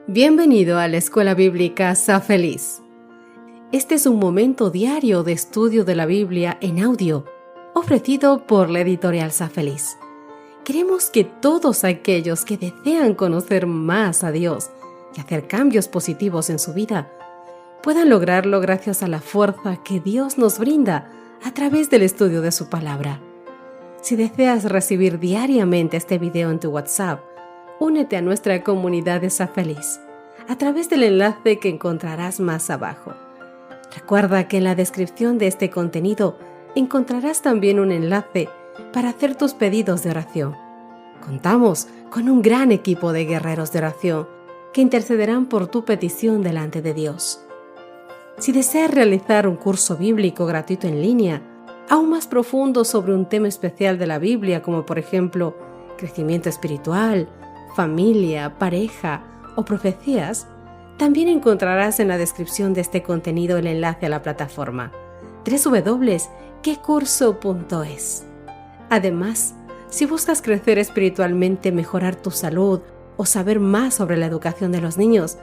Bienvenido a la Escuela Bíblica Sa Feliz. Este es un momento diario de estudio de la Biblia en audio, ofrecido por la editorial Sa Feliz. Queremos que todos aquellos que desean conocer más a Dios y hacer cambios positivos en su vida, puedan lograrlo gracias a la fuerza que Dios nos brinda a través del estudio de su palabra. Si deseas recibir diariamente este video en tu WhatsApp, únete a nuestra comunidad de Sa Feliz a través del enlace que encontrarás más abajo. Recuerda que en la descripción de este contenido encontrarás también un enlace para hacer tus pedidos de oración. Contamos con un gran equipo de guerreros de oración que intercederán por tu petición delante de Dios. Si deseas realizar un curso bíblico gratuito en línea, aún más profundo sobre un tema especial de la Biblia, como por ejemplo crecimiento espiritual, familia, pareja o profecías, también encontrarás en la descripción de este contenido el enlace a la plataforma www.quecurso.es. Además, si buscas crecer espiritualmente, mejorar tu salud o saber más sobre la educación de los niños,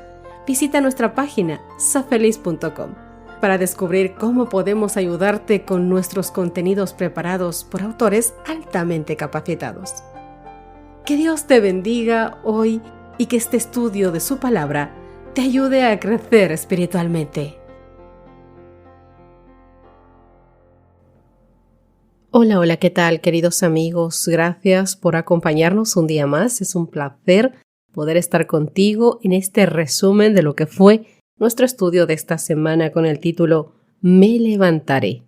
visita nuestra página safeliz.com para descubrir cómo podemos ayudarte con nuestros contenidos preparados por autores altamente capacitados. Que Dios te bendiga hoy y que este estudio de su palabra te ayude a crecer espiritualmente. Hola, ¿qué tal, queridos amigos? Gracias por acompañarnos un día más. Es un placer poder estar contigo en este resumen de lo que fue nuestro estudio de esta semana con el título Me levantaré.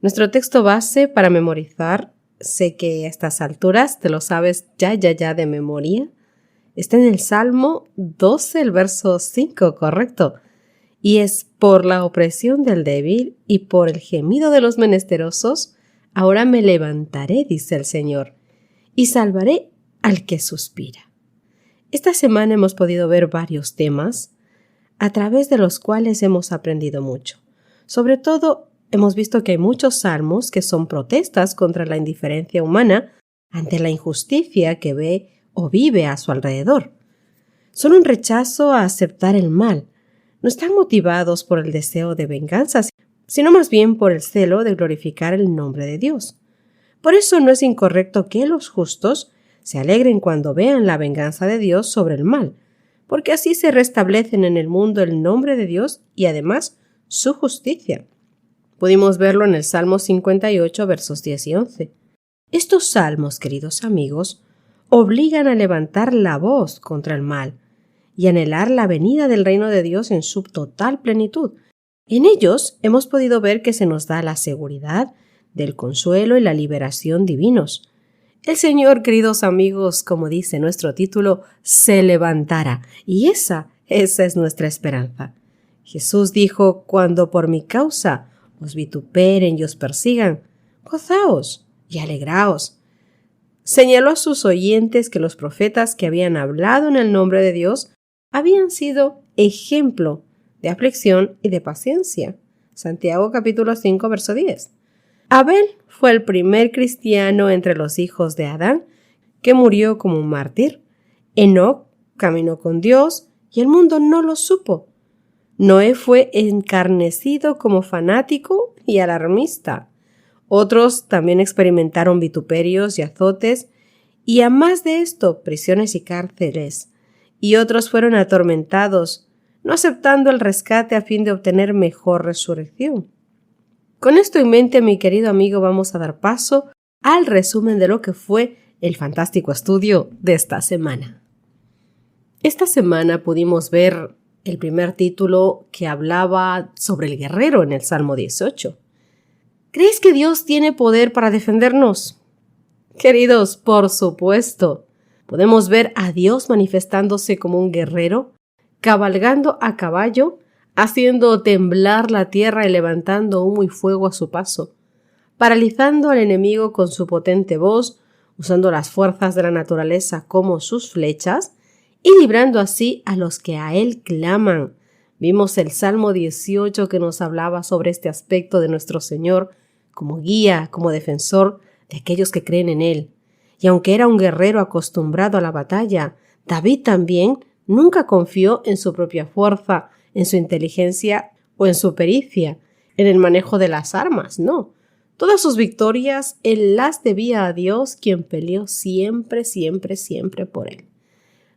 Nuestro texto base para memorizar, sé que a estas alturas te lo sabes ya de memoria, está en el Salmo 12, el verso 5, correcto. Y es: por la opresión del débil y por el gemido de los menesterosos, ahora me levantaré, dice el Señor, y salvaré al que suspira. Esta semana hemos podido ver varios temas a través de los cuales hemos aprendido mucho. Sobre todo, hemos visto que hay muchos salmos que son protestas contra la indiferencia humana ante la injusticia que ve o vive a su alrededor. Son un rechazo a aceptar el mal. No están motivados por el deseo de venganza, sino más bien por el celo de glorificar el nombre de Dios. Por eso no es incorrecto que los justos se alegren cuando vean la venganza de Dios sobre el mal, porque así se restablecen en el mundo el nombre de Dios y además su justicia. Pudimos verlo en el Salmo 58, versos 10 y 11. Estos salmos, queridos amigos, obligan a levantar la voz contra el mal y anhelar la venida del reino de Dios en su total plenitud. En ellos hemos podido ver que se nos da la seguridad del consuelo y la liberación divinos. El Señor, queridos amigos, como dice nuestro título, se levantará, y esa es nuestra esperanza. Jesús dijo: cuando por mi causa os vituperen y os persigan, gozaos y alegraos. Señaló a sus oyentes que los profetas que habían hablado en el nombre de Dios habían sido ejemplo de aflicción y de paciencia. Santiago capítulo 5, verso 10. Abel fue el primer cristiano entre los hijos de Adán que murió como un mártir. Enoc caminó con Dios y el mundo no lo supo. Noé fue encarnecido como fanático y alarmista. Otros también experimentaron vituperios y azotes, y a más de esto, prisiones y cárceles. Y otros fueron atormentados, no aceptando el rescate a fin de obtener mejor resurrección. Con esto en mente, mi querido amigo, vamos a dar paso al resumen de lo que fue el fantástico estudio de esta semana. Esta semana pudimos ver el primer título que hablaba sobre el guerrero en el Salmo 18. ¿Crees que Dios tiene poder para defendernos? Queridos, por supuesto. Podemos ver a Dios manifestándose como un guerrero, cabalgando a caballo, haciendo temblar la tierra y levantando humo y fuego a su paso, paralizando al enemigo con su potente voz, usando las fuerzas de la naturaleza como sus flechas y librando así a los que a él claman. Vimos el Salmo 18 que nos hablaba sobre este aspecto de nuestro Señor como guía, como defensor de aquellos que creen en él. Y aunque era un guerrero acostumbrado a la batalla, David también Nunca confió en su propia fuerza, en su inteligencia o en su pericia, en el manejo de las armas, no. Todas sus victorias él las debía a Dios, quien peleó siempre, siempre, siempre por él.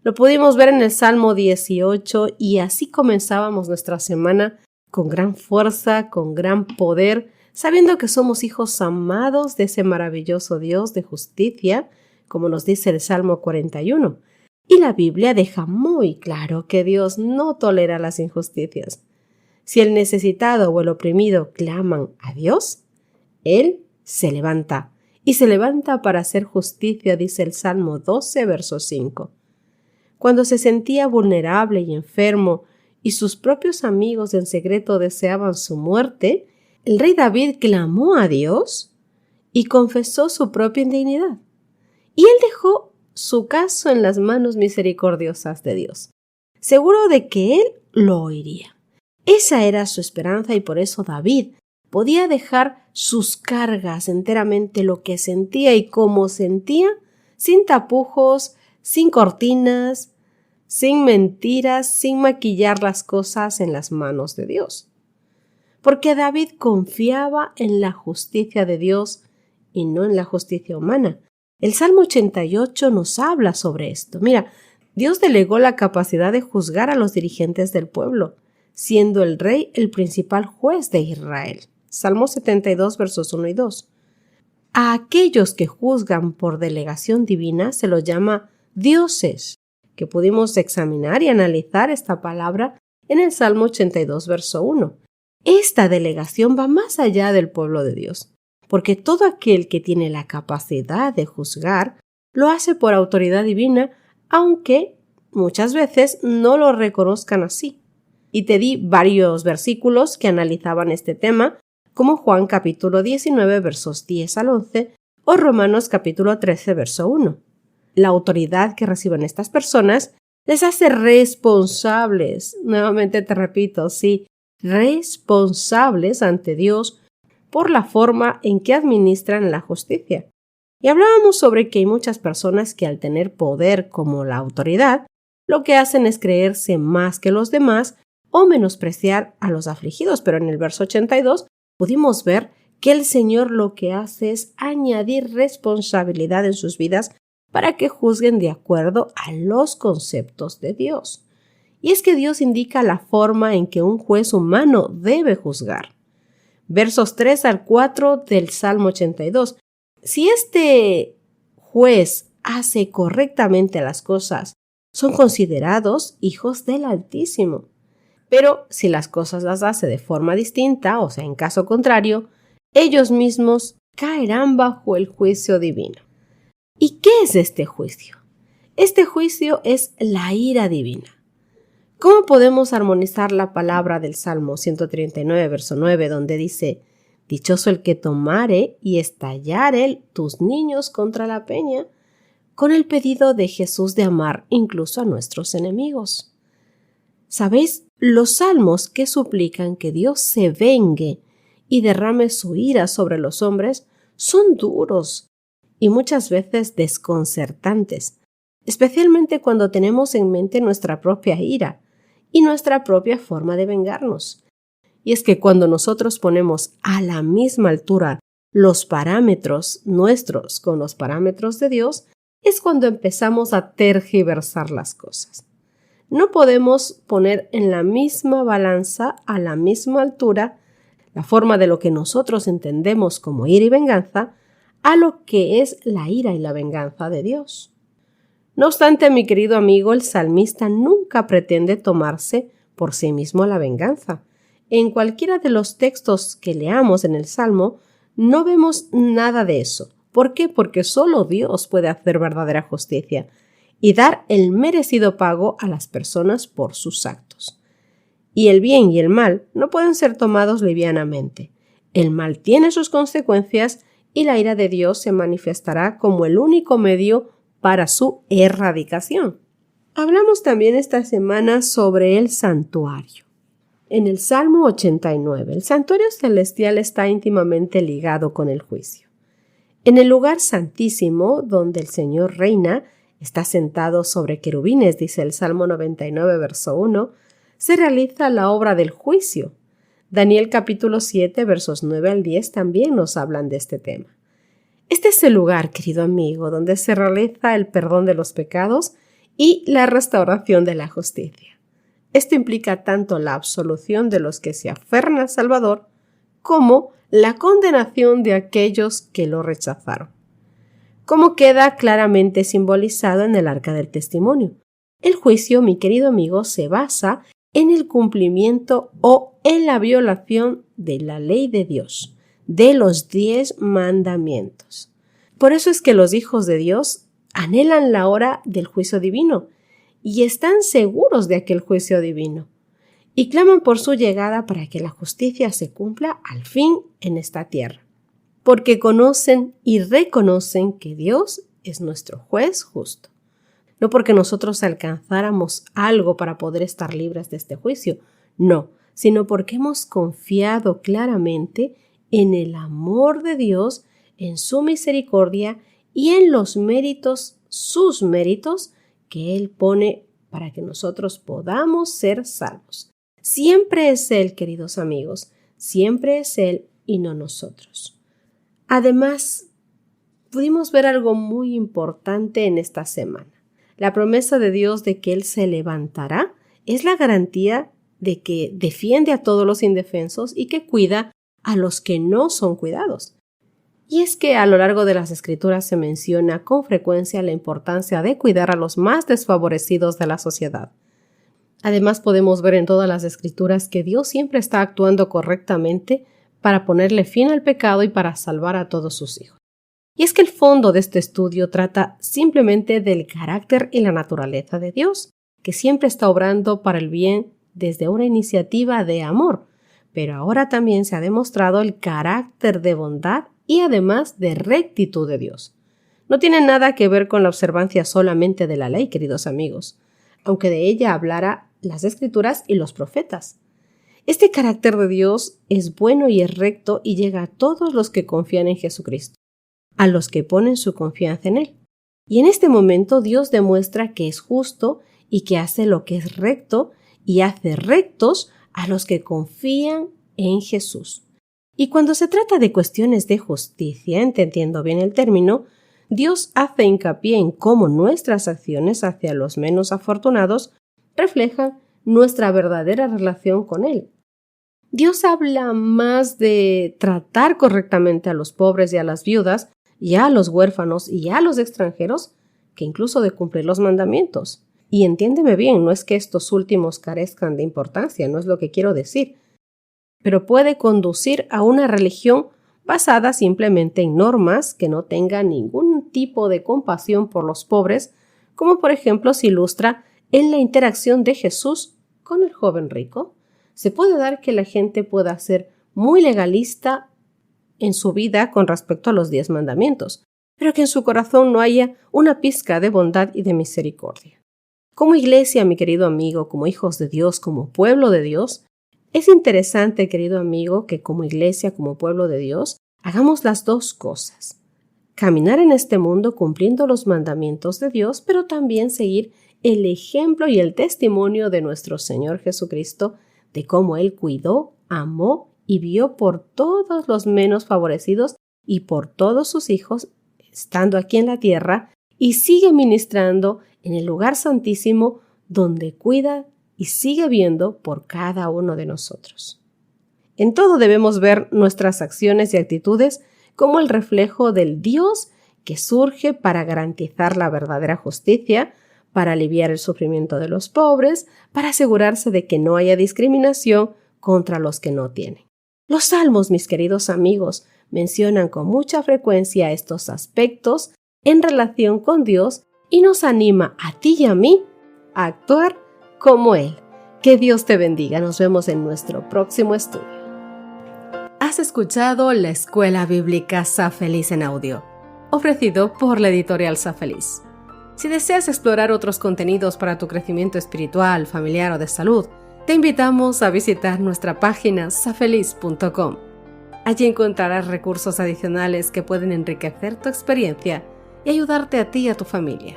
Lo pudimos ver en el Salmo 18 y así comenzábamos nuestra semana con gran fuerza, con gran poder, sabiendo que somos hijos amados de ese maravilloso Dios de justicia, como nos dice el Salmo 41. Y la Biblia deja muy claro que Dios no tolera las injusticias. Si el necesitado o el oprimido claman a Dios, Él se levanta, y se levanta para hacer justicia, dice el Salmo 12, verso 5. Cuando se sentía vulnerable y enfermo, y sus propios amigos en secreto deseaban su muerte, el rey David clamó a Dios y confesó su propia indignidad. Y él dejó su caso en las manos misericordiosas de Dios, seguro de que él lo oiría. Esa era su esperanza y por eso David podía dejar sus cargas enteramente, lo que sentía y cómo sentía, sin tapujos, sin cortinas, sin mentiras, sin maquillar las cosas en las manos de Dios. Porque David confiaba en la justicia de Dios y no en la justicia humana. El Salmo 88 nos habla sobre esto. Mira, Dios delegó la capacidad de juzgar a los dirigentes del pueblo, siendo el rey el principal juez de Israel. Salmo 72, versos 1 y 2. A aquellos que juzgan por delegación divina se los llama dioses, que pudimos examinar y analizar esta palabra en el Salmo 82, verso 1. Esta delegación va más allá del pueblo de Dios, porque todo aquel que tiene la capacidad de juzgar lo hace por autoridad divina, aunque muchas veces no lo reconozcan así. Y te di varios versículos que analizaban este tema, como Juan capítulo 19, versos 10 al 11, o Romanos capítulo 13, verso 1. La autoridad que reciben estas personas les hace responsables, nuevamente te repito, sí, responsables ante Dios por la forma en que administran la justicia. Y hablábamos sobre que hay muchas personas que al tener poder como la autoridad, lo que hacen es creerse más que los demás o menospreciar a los afligidos, pero en el verso 82 pudimos ver que el Señor lo que hace es añadir responsabilidad en sus vidas para que juzguen de acuerdo a los conceptos de Dios. Y es que Dios indica la forma en que un juez humano debe juzgar. Versos 3 al 4 del Salmo 82. Si este juez hace correctamente las cosas, son considerados hijos del Altísimo. Pero si las cosas las hace de forma distinta, o sea, en caso contrario, ellos mismos caerán bajo el juicio divino. ¿Y qué es este juicio? Este juicio es la ira divina. ¿Cómo podemos armonizar la palabra del Salmo 139, verso 9, donde dice: dichoso el que tomare y estallare tus niños contra la peña, con el pedido de Jesús de amar incluso a nuestros enemigos? ¿Sabéis? Los salmos que suplican que Dios se vengue y derrame su ira sobre los hombres son duros y muchas veces desconcertantes, especialmente cuando tenemos en mente nuestra propia ira y nuestra propia forma de vengarnos. Y es que cuando nosotros ponemos a la misma altura los parámetros nuestros con los parámetros de Dios, es cuando empezamos a tergiversar las cosas. No podemos poner en la misma balanza, a la misma altura, la forma de lo que nosotros entendemos como ira y venganza, a lo que es la ira y la venganza de Dios. No obstante, mi querido amigo, el salmista nunca pretende tomarse por sí mismo la venganza. En cualquiera de los textos que leamos en el Salmo, no vemos nada de eso. ¿Por qué? Porque solo Dios puede hacer verdadera justicia y dar el merecido pago a las personas por sus actos. Y el bien y el mal no pueden ser tomados livianamente. El mal tiene sus consecuencias y la ira de Dios se manifestará como el único medio para su erradicación. Hablamos también esta semana sobre el santuario. En el Salmo 89, el santuario celestial está íntimamente ligado con el juicio. En el lugar santísimo, donde el Señor reina, está sentado sobre querubines, dice el Salmo 99, verso 1, se realiza la obra del juicio. Daniel capítulo 7, versos 9 al 10 también nos hablan de este tema. Este es el lugar, querido amigo, donde se realiza el perdón de los pecados y la restauración de la justicia. Esto implica tanto la absolución de los que se aferran al Salvador como la condenación de aquellos que lo rechazaron. Como queda claramente simbolizado en el Arca del Testimonio. El juicio, mi querido amigo, se basa en el cumplimiento o en la violación de la ley de Dios, de los 10 mandamientos. Por eso es que los hijos de Dios anhelan la hora del juicio divino y están seguros de aquel juicio divino y claman por su llegada para que la justicia se cumpla al fin en esta tierra, porque conocen y reconocen que Dios es nuestro juez justo. No porque nosotros alcanzáramos algo para poder estar libres de este juicio, no, sino porque hemos confiado claramente en el amor de Dios, en su misericordia y en los méritos, sus méritos, que Él pone para que nosotros podamos ser salvos. Siempre es Él, queridos amigos, siempre es Él y no nosotros. Además, pudimos ver algo muy importante en esta semana. La promesa de Dios de que Él se levantará es la garantía de que defiende a todos los indefensos y que cuida a los que no son cuidados. Y es que a lo largo de las Escrituras se menciona con frecuencia la importancia de cuidar a los más desfavorecidos de la sociedad. Además, podemos ver en todas las Escrituras que Dios siempre está actuando correctamente para ponerle fin al pecado y para salvar a todos sus hijos. Y es que el fondo de este estudio trata simplemente del carácter y la naturaleza de Dios, que siempre está obrando para el bien desde una iniciativa de amor, pero ahora también se ha demostrado el carácter de bondad y además de rectitud de Dios. No tiene nada que ver con la observancia solamente de la ley, queridos amigos, aunque de ella hablara las Escrituras y los profetas. Este carácter de Dios es bueno y es recto y llega a todos los que confían en Jesucristo, a los que ponen su confianza en Él. Y en este momento Dios demuestra que es justo y que hace lo que es recto y hace rectos a los que confían en Jesús. Y cuando se trata de cuestiones de justicia, entendiendo bien el término, Dios hace hincapié en cómo nuestras acciones hacia los menos afortunados reflejan nuestra verdadera relación con Él. Dios habla más de tratar correctamente a los pobres y a las viudas, y a los huérfanos y a los extranjeros, que incluso de cumplir los mandamientos. Y entiéndeme bien, no es que estos últimos carezcan de importancia, no es lo que quiero decir, pero puede conducir a una religión basada simplemente en normas que no tengan ningún tipo de compasión por los pobres, como por ejemplo se ilustra en la interacción de Jesús con el joven rico. Se puede dar que la gente pueda ser muy legalista en su vida con respecto a los 10 mandamientos, pero que en su corazón no haya una pizca de bondad y de misericordia. Como iglesia, mi querido amigo, como hijos de Dios, como pueblo de Dios, es interesante, querido amigo, que como iglesia, como pueblo de Dios, hagamos las dos cosas. Caminar en este mundo cumpliendo los mandamientos de Dios, pero también seguir el ejemplo y el testimonio de nuestro Señor Jesucristo, de cómo Él cuidó, amó y vio por todos los menos favorecidos y por todos sus hijos, estando aquí en la tierra, y sigue ministrando en el lugar santísimo donde cuida y sigue viendo por cada uno de nosotros. En todo debemos ver nuestras acciones y actitudes como el reflejo del Dios que surge para garantizar la verdadera justicia, para aliviar el sufrimiento de los pobres, para asegurarse de que no haya discriminación contra los que no tienen. Los salmos, mis queridos amigos, mencionan con mucha frecuencia estos aspectos en relación con Dios y nos anima a ti y a mí a actuar como Él. Que Dios te bendiga. Nos vemos en nuestro próximo estudio. Has escuchado la Escuela Bíblica Sa Feliz en audio, ofrecido por la editorial Sa Feliz. Si deseas explorar otros contenidos para tu crecimiento espiritual, familiar o de salud, te invitamos a visitar nuestra página safeliz.com. Allí encontrarás recursos adicionales que pueden enriquecer tu experiencia y ayudarte a ti y a tu familia.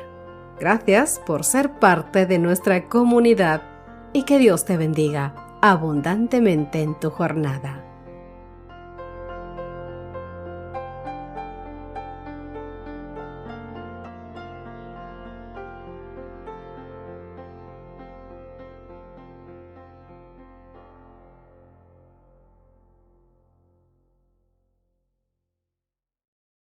Gracias por ser parte de nuestra comunidad y que Dios te bendiga abundantemente en tu jornada.